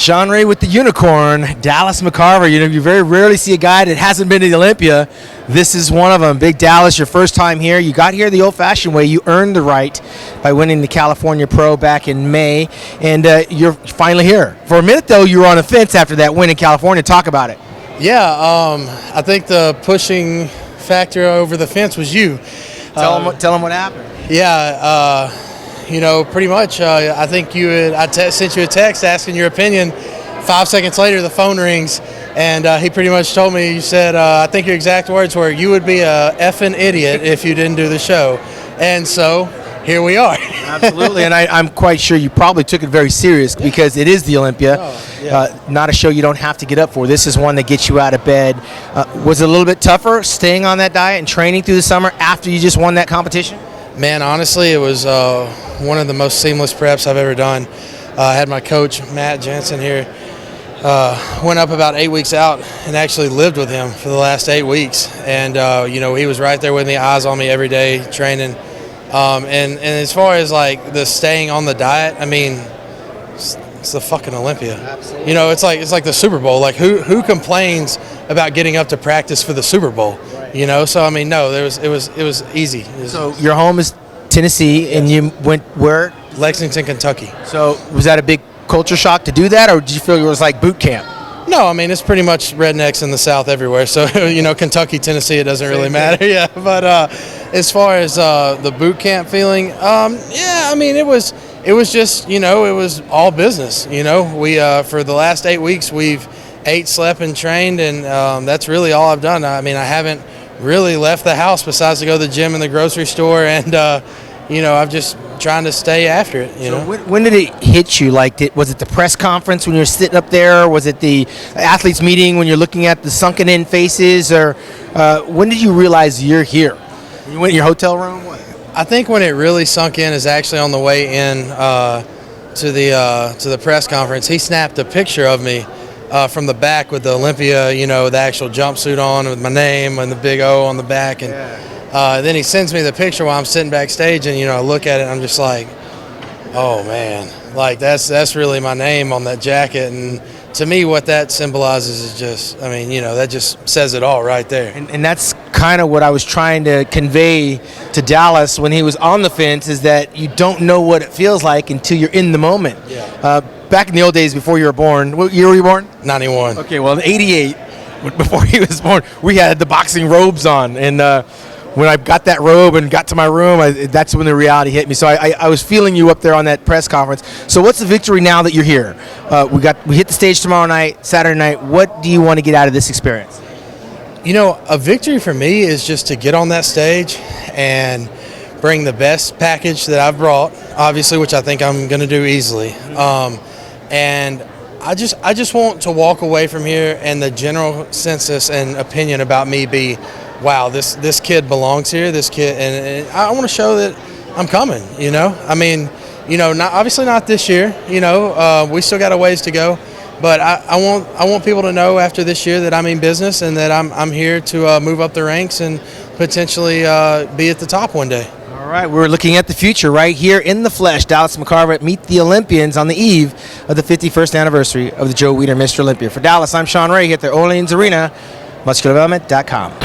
Shawn Ray with the unicorn, Dallas McCarver. You know, you very rarely see a guy that hasn't been to the Olympia. This is one of them. Big Dallas, your first time here. You got here the old-fashioned way. You earned the right by winning the California Pro back in May, and you're finally here. For a minute, though, you were on the fence after that win in California. Talk about it. Yeah, I think the pushing factor over the fence was you. Tell them what happened. Yeah, you know, pretty much. I think I sent you a text asking your opinion. 5 seconds later, the phone rings, and he pretty much told me, you said, I think your exact words were, you would be a effing idiot if you didn't do the show. And so here we are. Absolutely, and I'm quite sure you probably took it very serious because it is the Olympia. Oh, yeah. Not a show you don't have to get up for. This is one that gets you out of bed. Was it a little bit tougher staying on that diet and training through the summer after you just won that competition? Man, honestly, it was one of the most seamless preps I've ever done. I had my coach, Matt Jensen, here. Went up about 8 weeks out and actually lived with him for the last 8 weeks. And, you know, he was right there with me, eyes on me every day, training. And as far as, like, the staying on the diet, I mean, it's the fucking Olympia. Absolutely. You know, it's like the Super Bowl. Like, who complains about getting up to practice for the Super Bowl? Right. You know, so I mean, no, it was easy. So your home is Tennessee, and you went where? Lexington, Kentucky. So was that a big culture shock to do that, or did you feel it was like boot camp? No, I mean, it's pretty much rednecks in the South everywhere. So, you know, Kentucky, Tennessee, it doesn't really matter. Yeah, but as far as the boot camp feeling, yeah, I mean, it was just, you know, it was all business. You know, we for the last 8 weeks, we've ate, slept, and trained, and that's really all I've done. I mean, I haven't really left the house besides to go to the gym and the grocery store, and you know, I'm just trying to stay after it. You know, when did it hit you? Like, was it the press conference when you were sitting up there? Was it the athletes meeting when you're looking at the sunken-in faces? Or when did you realize you're here? You went in your hotel room? What? I think when it really sunk in is actually on the way in to the press conference. He snapped a picture of me from the back with the Olympia, you know, the actual jumpsuit on with my name and the big O on the back, and then he sends me the picture while I'm sitting backstage, and you know, I look at it and I'm just like, oh man, like that's really my name on that jacket. And to me, what that symbolizes is just, I mean, you know, that just says it all right there. And that's kind of what I was trying to convey to Dallas when he was on the fence, is that you don't know what it feels like until you're in the moment. Yeah. Back in the old days before you were born, what year were you born? 91. Okay, well, in 88, before he was born, we had the boxing robes on, and when I got that robe and got to my room, that's when the reality hit me. So I was feeling you up there on that press conference. So what's the victory now that you're here? We hit the stage tomorrow night, Saturday night. What do you want to get out of this experience? You know, a victory for me is just to get on that stage and bring the best package that I've brought, obviously, which I think I'm going to do easily. And I just want to walk away from here and the general census and opinion about me be, wow, this kid belongs here. This kid, and I want to show that I'm coming. You know, I mean, you know, obviously not this year. You know, we still got a ways to go, but I want people to know after this year that I'm in business and that I'm here to move up the ranks and potentially be at the top one day. All right, we're looking at the future right here in the flesh. Dallas McCarver Meet the Olympians on the eve of the 51st anniversary of the Joe Weider Mr. Olympia. For Dallas, I'm Shawn Ray here at the Olympians Arena, musculardevelopment.com.